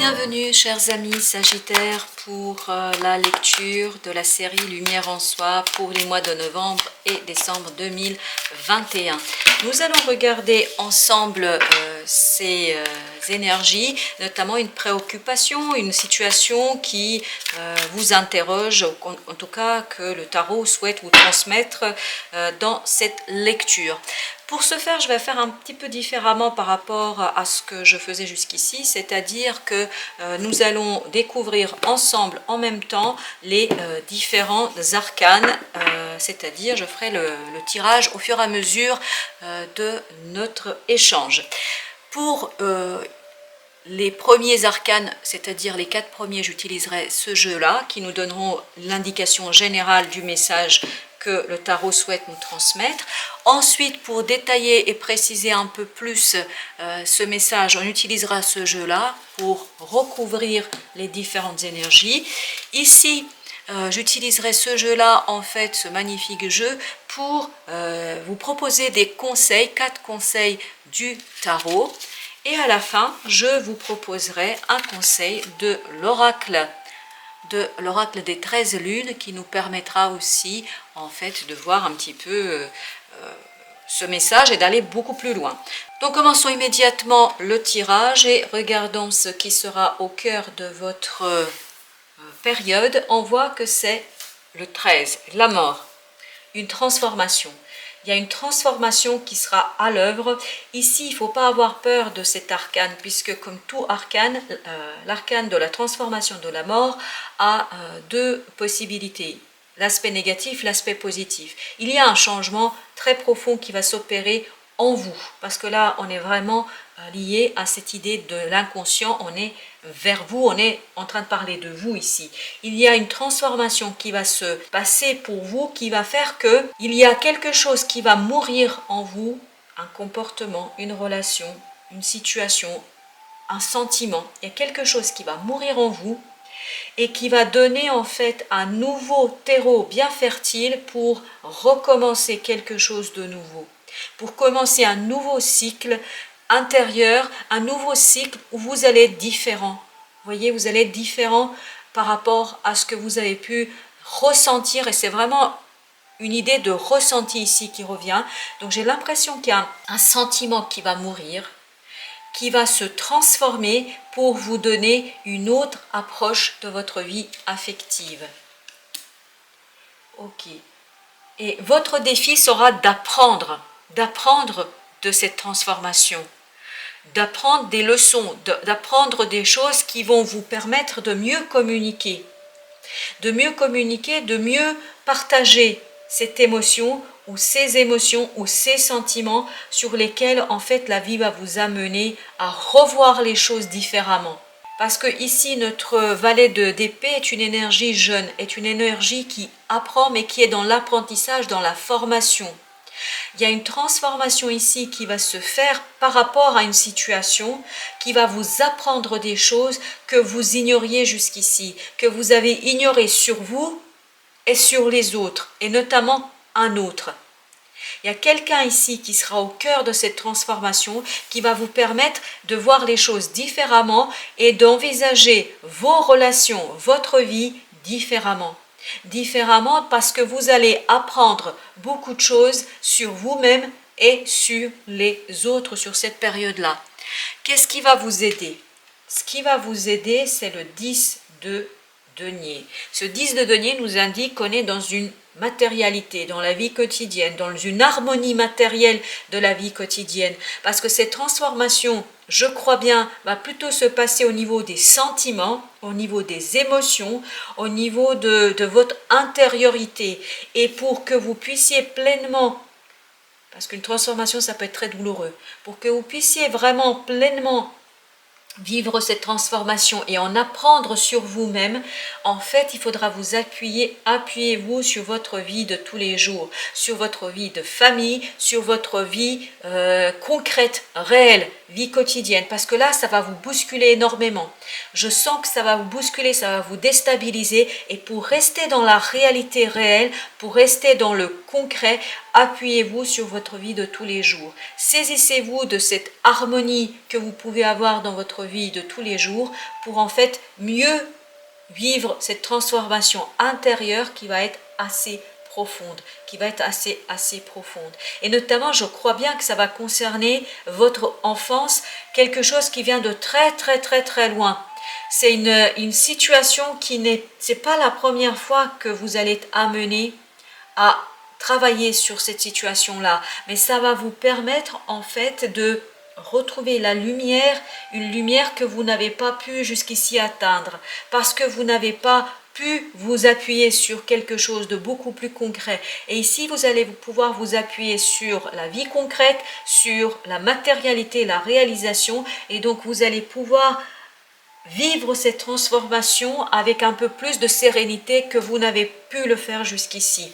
Bienvenue chers amis Sagittaires pour la lecture de la série Lumière en Soi pour les mois de novembre et décembre 2021. Nous allons regarder ensemble ces énergies, notamment une préoccupation, une situation qui vous interroge, en tout cas que le tarot souhaite vous transmettre dans cette lecture. Pour ce faire, je vais faire un petit peu différemment par rapport à ce que je faisais jusqu'ici, c'est-à-dire que nous allons découvrir ensemble en même temps les différents arcanes, c'est-à-dire je ferai le tirage au fur et à mesure de notre échange. Pour les premiers arcanes, c'est-à-dire les 4 premiers, j'utiliserai ce jeu-là qui nous donneront l'indication générale du message que le tarot souhaite nous transmettre. Ensuite, pour détailler et préciser un peu plus ce message, on utilisera ce jeu-là pour recouvrir les différentes énergies. Ici, j'utiliserai ce jeu-là, en fait, ce magnifique jeu, pour vous proposer des conseils, 4 conseils du tarot. Et à la fin, je vous proposerai un conseil de l'oracle des 13 lunes qui nous permettra aussi en fait de voir un petit peu ce message et d'aller beaucoup plus loin. Donc commençons immédiatement le tirage et regardons ce qui sera au cœur de votre période. On voit que c'est le 13, la mort, une transformation. Il y a une transformation qui sera à l'œuvre. Ici, il ne faut pas avoir peur de cet arcane, puisque comme tout arcane, l'arcane de la transformation de la mort a 2 possibilités. L'aspect négatif, l'aspect positif. Il y a un changement très profond qui va s'opérer en vous, parce que là, on est vraiment lié à cette idée de l'inconscient, on est vers vous, on est en train de parler de vous ici. Il y a une transformation qui va se passer pour vous, qui va faire que il y a quelque chose qui va mourir en vous, un comportement, une relation, une situation, un sentiment. Il y a quelque chose qui va mourir en vous et qui va donner en fait un nouveau terreau bien fertile pour recommencer quelque chose de nouveau, pour commencer un nouveau cycle intérieur, un nouveau cycle où vous allez être différent. Vous voyez, vous allez être différent par rapport à ce que vous avez pu ressentir, et c'est vraiment une idée de ressenti ici qui revient. Donc j'ai l'impression qu'il y a un sentiment qui va mourir, qui va se transformer pour vous donner une autre approche de votre vie affective. Ok. Et votre défi sera d'apprendre de cette transformation, d'apprendre des leçons, d'apprendre des choses qui vont vous permettre de mieux communiquer, de mieux partager cette émotion ou ces émotions ou ces sentiments sur lesquels en fait la vie va vous amener à revoir les choses différemment. Parce que ici notre valet d'épée est une énergie jeune, est une énergie qui apprend mais qui est dans l'apprentissage, dans la formation. Il y a une transformation ici qui va se faire par rapport à une situation qui va vous apprendre des choses que vous ignoriez jusqu'ici, que vous avez ignorées sur vous et sur les autres, et notamment un autre. Il y a quelqu'un ici qui sera au cœur de cette transformation, qui va vous permettre de voir les choses différemment et d'envisager vos relations, votre vie différemment. Différemment parce que vous allez apprendre beaucoup de choses sur vous-même et sur les autres sur cette période-là. Qu'est-ce qui va vous aider? Ce qui va vous aider, c'est le 10 de denier. Ce 10 de denier nous indique qu'on est dans une matérialité, dans la vie quotidienne, dans une harmonie matérielle de la vie quotidienne. Parce que cette transformation, je crois bien, va plutôt se passer au niveau des sentiments, au niveau des émotions, au niveau de votre intériorité. Et pour que vous puissiez pleinement, parce qu'une transformation, ça peut être très douloureux, pour que vous puissiez vraiment pleinement vivre cette transformation et en apprendre sur vous-même, en fait, il faudra vous appuyez-vous sur votre vie de tous les jours, sur votre vie de famille, sur votre vie concrète, réelle, vie quotidienne, parce que là, ça va vous bousculer énormément. Je sens que ça va vous bousculer, ça va vous déstabiliser, et pour rester dans la réalité réelle, pour rester dans le concret, appuyez-vous sur votre vie de tous les jours. Saisissez-vous de cette harmonie que vous pouvez avoir dans votre vie de tous les jours pour en fait mieux vivre cette transformation intérieure qui va être assez profonde, qui va être assez profonde. Et notamment, je crois bien que ça va concerner votre enfance, quelque chose qui vient de très loin. C'est une situation c'est pas la première fois que vous allez être amené à travailler sur cette situation-là, mais ça va vous permettre en fait de retrouver la lumière, une lumière que vous n'avez pas pu jusqu'ici atteindre, parce que vous n'avez pas pu vous appuyer sur quelque chose de beaucoup plus concret. Et ici, vous allez pouvoir vous appuyer sur la vie concrète, sur la matérialité, la réalisation, et donc vous allez pouvoir vivre cette transformation avec un peu plus de sérénité que vous n'avez pu le faire jusqu'ici.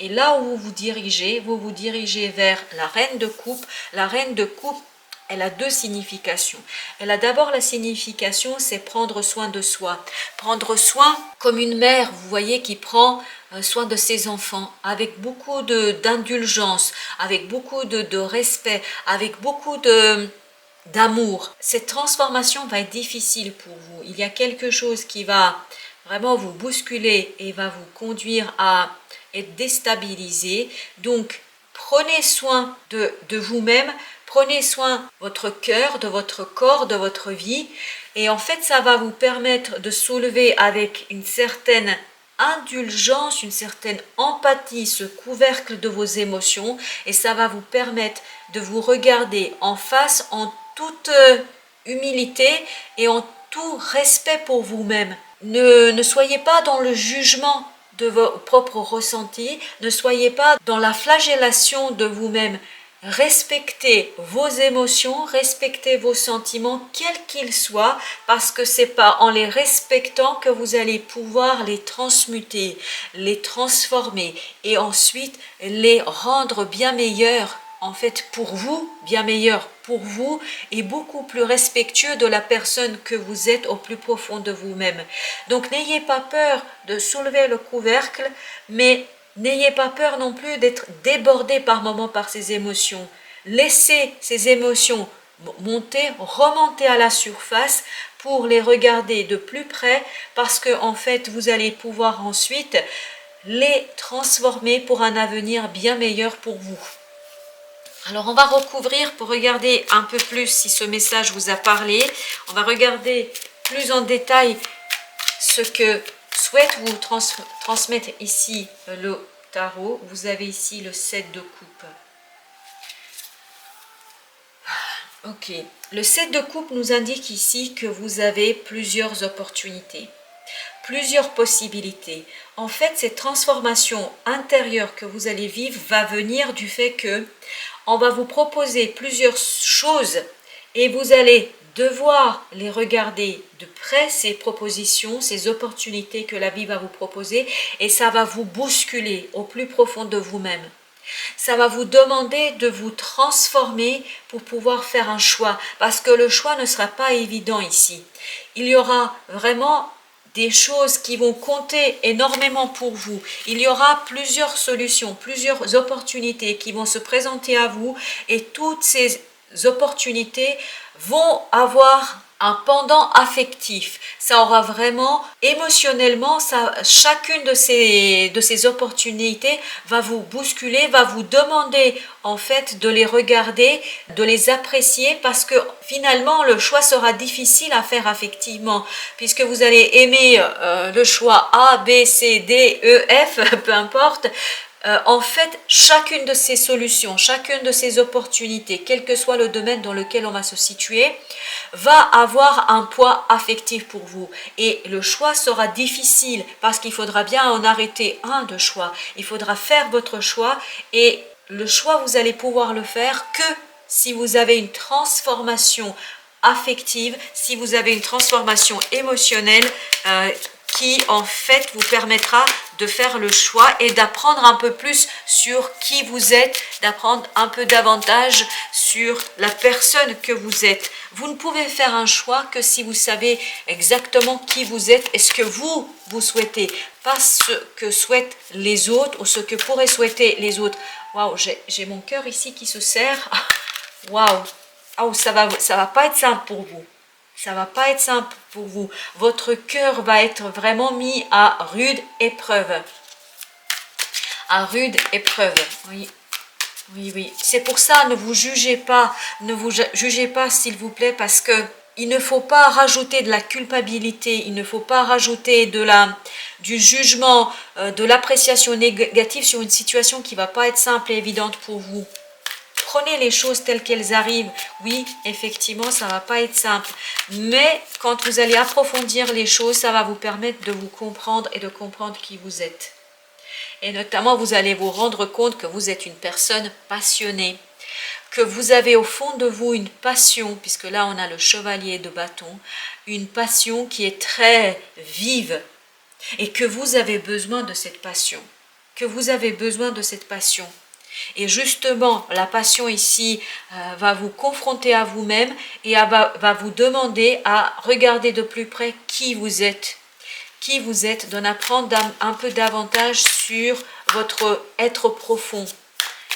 Et là où vous vous dirigez vers la reine de coupe. La reine de coupe, elle a deux significations. Elle a d'abord la signification, c'est prendre soin de soi. Prendre soin comme une mère, vous voyez, qui prend soin de ses enfants avec beaucoup d'indulgence, avec beaucoup de respect, avec beaucoup d'amour. Cette transformation va être difficile pour vous. Il y a quelque chose qui va vraiment vous bousculer et va vous conduire à être déstabilisé. Donc, prenez soin de vous-même, prenez soin de votre cœur, de votre corps, de votre vie. Et en fait, ça va vous permettre de soulever avec une certaine indulgence, une certaine empathie, ce couvercle de vos émotions. Et ça va vous permettre de vous regarder en face en toute humilité et en tout respect pour vous-même. Ne soyez pas dans le jugement de vos propres ressentis, ne soyez pas dans la flagellation de vous-même. Respectez vos émotions, respectez vos sentiments, quels qu'ils soient, parce que c'est pas en les respectant que vous allez pouvoir les transmuter, les transformer et ensuite les rendre bien meilleurs. En fait, pour vous, bien meilleur pour vous et beaucoup plus respectueux de la personne que vous êtes au plus profond de vous-même. Donc, n'ayez pas peur de soulever le couvercle, mais n'ayez pas peur non plus d'être débordé par moments par ces émotions. Laissez ces émotions monter, remonter à la surface pour les regarder de plus près parce que en fait, vous allez pouvoir ensuite les transformer pour un avenir bien meilleur pour vous. Alors, on va recouvrir pour regarder un peu plus si ce message vous a parlé. On va regarder plus en détail ce que souhaite vous transmettre ici le tarot. Vous avez ici le 7 de coupe. Ok. Le 7 de coupe nous indique ici que vous avez plusieurs opportunités, plusieurs possibilités. En fait, cette transformation intérieure que vous allez vivre va venir du fait que on va vous proposer plusieurs choses et vous allez devoir les regarder de près, ces propositions, ces opportunités que la vie va vous proposer et ça va vous bousculer au plus profond de vous-même. Ça va vous demander de vous transformer pour pouvoir faire un choix parce que le choix ne sera pas évident ici. Il y aura vraiment des choses qui vont compter énormément pour vous. Il y aura plusieurs solutions, plusieurs opportunités qui vont se présenter à vous et toutes ces opportunités vont avoir un pendant affectif. Ça aura vraiment, émotionnellement, chacune de ces opportunités va vous bousculer, va vous demander en fait de les regarder, de les apprécier parce que finalement le choix sera difficile à faire affectivement puisque vous allez aimer le choix A, B, C, D, E, F, peu importe. En fait, chacune de ces solutions, chacune de ces opportunités, quel que soit le domaine dans lequel on va se situer, va avoir un poids affectif pour vous. Et le choix sera difficile parce qu'il faudra bien en arrêter un de choix. Il faudra faire votre choix et le choix, vous allez pouvoir le faire que si vous avez une transformation affective, si vous avez une transformation émotionnelle qui en fait vous permettra de faire le choix et d'apprendre un peu plus sur qui vous êtes, d'apprendre un peu davantage sur la personne que vous êtes. Vous ne pouvez faire un choix que si vous savez exactement qui vous êtes et ce que vous souhaitez, pas ce que souhaitent les autres ou ce que pourraient souhaiter les autres. Waouh, j'ai mon cœur ici qui se serre. Waouh, oh, ça va pas être simple pour vous. Ça va pas être simple pour vous. Votre cœur va être vraiment mis à rude épreuve. À rude épreuve, oui. Oui, oui. C'est pour ça, ne vous jugez pas. Ne vous jugez pas, s'il vous plaît, parce que il ne faut pas rajouter de la culpabilité. Il ne faut pas rajouter du jugement, de l'appréciation négative sur une situation qui ne va pas être simple et évidente pour vous. Prenez les choses telles qu'elles arrivent. Oui, effectivement, ça ne va pas être simple. Mais quand vous allez approfondir les choses, ça va vous permettre de vous comprendre et de comprendre qui vous êtes. Et notamment, vous allez vous rendre compte que vous êtes une personne passionnée, que vous avez au fond de vous une passion, puisque là, on a le chevalier de bâton, une passion qui est très vive et que vous avez besoin de cette passion, que vous avez besoin de cette passion. Et justement, la passion ici va vous confronter à vous-même et va vous demander à regarder de plus près qui vous êtes. Qui vous êtes, d'en apprendre un peu davantage sur votre être profond.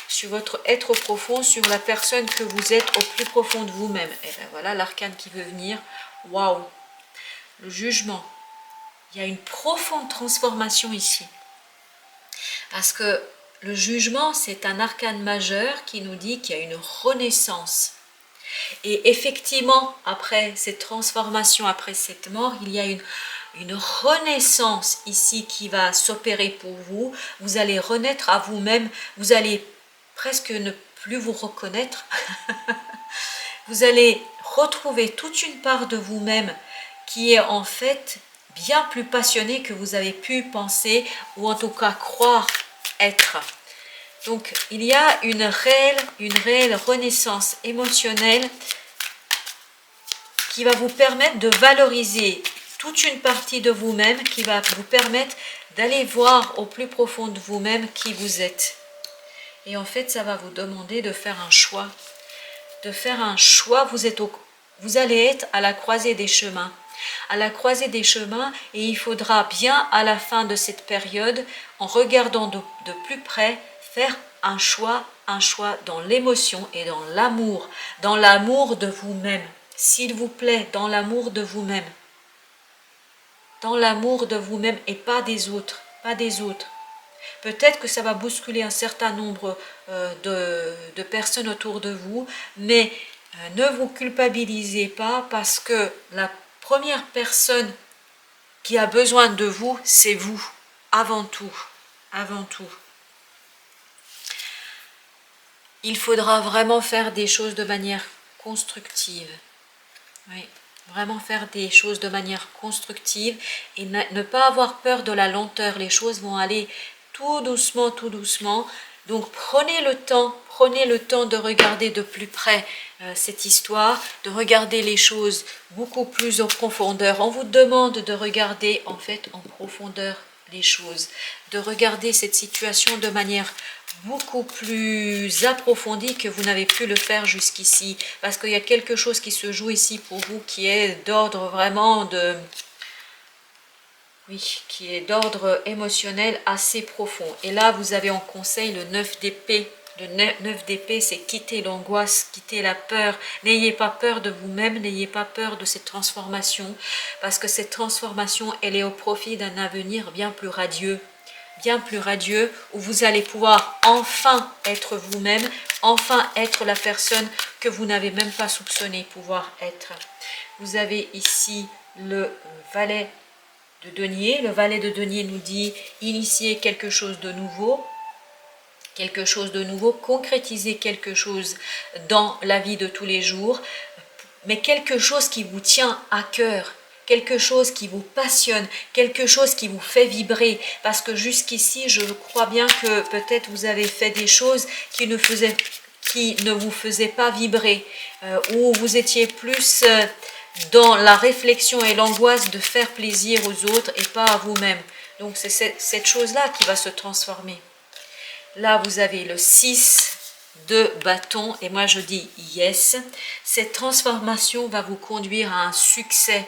Sur votre être profond, sur la personne que vous êtes au plus profond de vous-même. Et bien voilà l'arcane qui veut venir. Waouh! Le jugement. Il y a une profonde transformation ici. Parce que le jugement, c'est un arcane majeur qui nous dit qu'il y a une renaissance. Et effectivement, après cette transformation, après cette mort, il y a une renaissance ici qui va s'opérer pour vous. Vous allez renaître à vous-même. Vous allez presque ne plus vous reconnaître. Vous allez retrouver toute une part de vous-même qui est en fait bien plus passionnée que vous avez pu penser ou en tout cas croire être. Donc, il y a une réelle renaissance émotionnelle qui va vous permettre de valoriser toute une partie de vous-même, qui va vous permettre d'aller voir au plus profond de vous-même qui vous êtes. Et en fait, ça va vous demander de faire un choix. De faire un choix, vous allez être à la croisée des chemins. À la croisée des chemins, et il faudra bien à la fin de cette période, en regardant de plus près, faire un choix dans l'émotion et dans l'amour de vous-même. S'il vous plaît, dans l'amour de vous-même. Dans l'amour de vous-même et pas des autres, pas des autres. Peut-être que ça va bousculer un certain nombre de personnes autour de vous, mais ne vous culpabilisez pas parce que la première personne qui a besoin de vous, c'est vous, avant tout, avant tout. Il faudra vraiment faire des choses de manière constructive. Oui, vraiment faire des choses de manière constructive et ne pas avoir peur de la lenteur. Les choses vont aller tout doucement, tout doucement. Donc prenez le temps de regarder de plus près cette histoire, de regarder les choses beaucoup plus en profondeur. On vous demande de regarder en fait en profondeur les choses, de regarder cette situation de manière beaucoup plus approfondie que vous n'avez pu le faire jusqu'ici, parce qu'il y a quelque chose qui se joue ici pour vous qui est d'ordre vraiment qui est d'ordre émotionnel assez profond. Et là, vous avez en conseil le 9 d'épée. Le 9 d'épée, c'est quitter l'angoisse, quitter la peur. N'ayez pas peur de vous-même, n'ayez pas peur de cette transformation, parce que cette transformation, elle est au profit d'un avenir bien plus radieux, où vous allez pouvoir enfin être vous-même, enfin être la personne que vous n'avez même pas soupçonné pouvoir être. Vous avez ici le valet de denier. Le valet de denier nous dit initier quelque chose de nouveau, concrétiser quelque chose dans la vie de tous les jours, mais quelque chose qui vous tient à cœur, quelque chose qui vous passionne, quelque chose qui vous fait vibrer, parce que jusqu'ici, je crois bien que peut-être vous avez fait des choses qui ne vous faisaient pas vibrer, où vous étiez plus dans la réflexion et l'angoisse de faire plaisir aux autres et pas à vous-même. Donc c'est cette chose-là qui va se transformer. Là, vous avez le 6 de bâton et moi je dis yes. Cette transformation va vous conduire à un succès.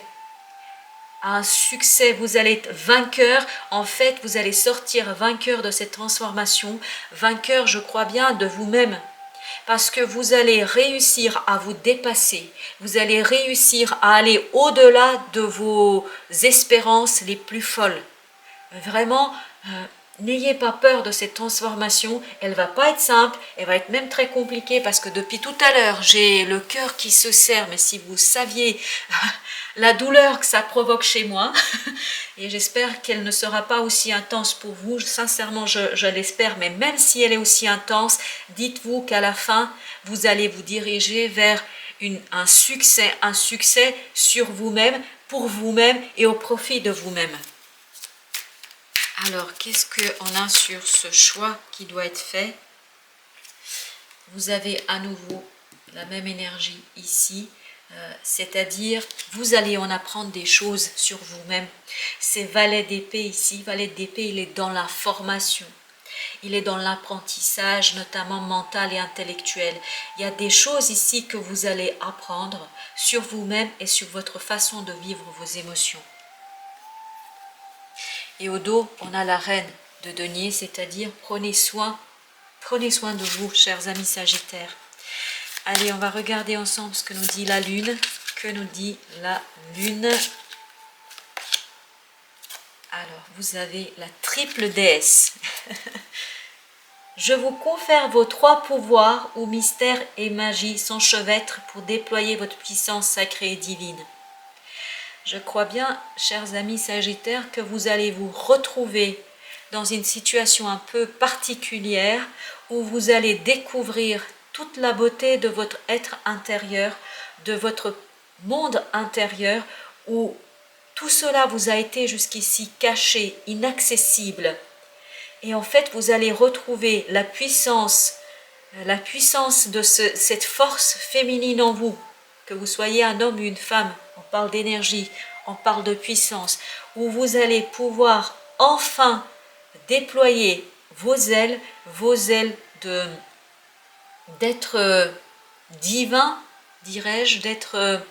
À un succès, vous allez être vainqueur. En fait, vous allez sortir vainqueur de cette transformation. Vainqueur, je crois bien, de vous-même. Parce que vous allez réussir à vous dépasser. Vous allez réussir à aller au-delà de vos espérances les plus folles. Vraiment, n'ayez pas peur de cette transformation. Elle va pas être simple, elle va être même très compliquée parce que depuis tout à l'heure, j'ai le cœur qui se serre. Mais si vous saviez la douleur que ça provoque chez moi, et j'espère qu'elle ne sera pas aussi intense pour vous. Sincèrement, je l'espère. Mais même si elle est aussi intense, dites-vous qu'à la fin, vous allez vous diriger vers un succès sur vous-même, pour vous-même et au profit de vous-même. Alors, qu'est-ce qu'on a sur ce choix qui doit être fait? Vous avez à nouveau la même énergie ici, c'est-à-dire vous allez en apprendre des choses sur vous-même. C'est valet d'épée ici, valet d'épée, il est dans la formation. Il est dans l'apprentissage, notamment mental et intellectuel. Il y a des choses ici que vous allez apprendre sur vous-même et sur votre façon de vivre vos émotions. Et au dos, on a la reine de denier, c'est-à-dire prenez soin de vous, chers amis Sagittaires. Allez, on va regarder ensemble ce que nous dit la Lune. Que nous dit la Lune? Alors, vous avez la triple déesse. Je vous confère vos 3 pouvoirs où mystère et magie s'enchevêtrent pour déployer votre puissance sacrée et divine. Je crois bien, chers amis Sagittaires, que vous allez vous retrouver dans une situation un peu particulière où vous allez découvrir toute la beauté de votre être intérieur, de votre monde intérieur, où tout cela vous a été jusqu'ici caché, inaccessible. Et en fait, vous allez retrouver la puissance de cette force féminine en vous, que vous soyez un homme ou une femme. On parle d'énergie, on parle de puissance, où vous allez pouvoir enfin déployer vos ailes d'être divin, dirais-je, d'être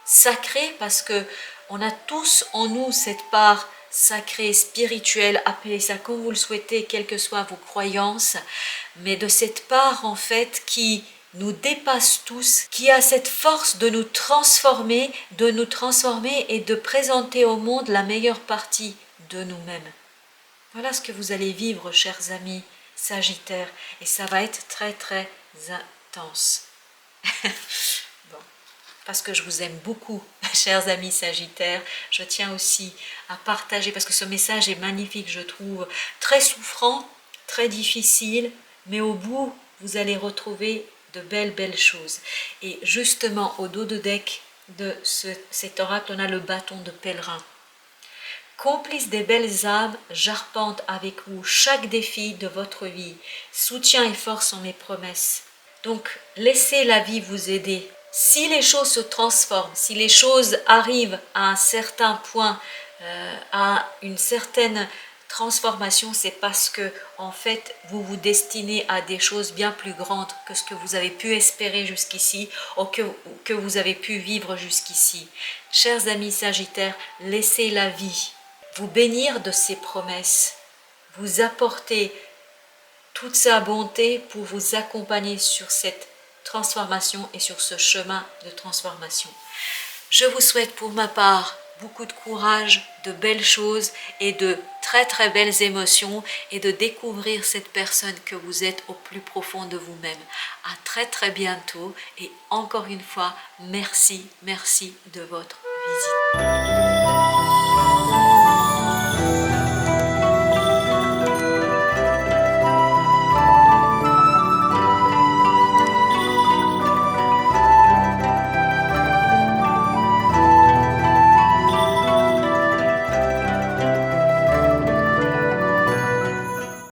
sacré, parce que on a tous en nous cette part sacrée, spirituelle, appelez ça comme vous le souhaitez, quelles que soient vos croyances, mais de cette part en fait qui nous dépasse tous, qui a cette force de nous transformer et de présenter au monde la meilleure partie de nous-mêmes. Voilà ce que vous allez vivre, chers amis Sagittaires, et ça va être très très intense. Bon, parce que je vous aime beaucoup, chers amis Sagittaires, je tiens aussi à partager, parce que ce message est magnifique, je trouve, très souffrant, très difficile, mais au bout, vous allez retrouver de belles choses. Et justement, au dos de deck de cet oracle, on a le bâton de pèlerin. Complice des belles âmes, j'arpente avec vous chaque défi de votre vie. Soutien et force sont mes promesses. Donc, laissez la vie vous aider. Si les choses se transforment, si les choses arrivent à un certain point, à une certaine transformation, c'est parce que en fait vous vous destinez à des choses bien plus grandes que ce que vous avez pu espérer jusqu'ici ou que vous avez pu vivre jusqu'ici. Chers amis Sagittaires, laissez la vie vous bénir de ses promesses, vous apporter toute sa bonté pour vous accompagner sur cette transformation et sur ce chemin de transformation. Je vous souhaite pour ma part beaucoup de courage, de belles choses et de très très belles émotions et de découvrir cette personne que vous êtes au plus profond de vous-même. À très très bientôt et encore une fois, merci de votre visite.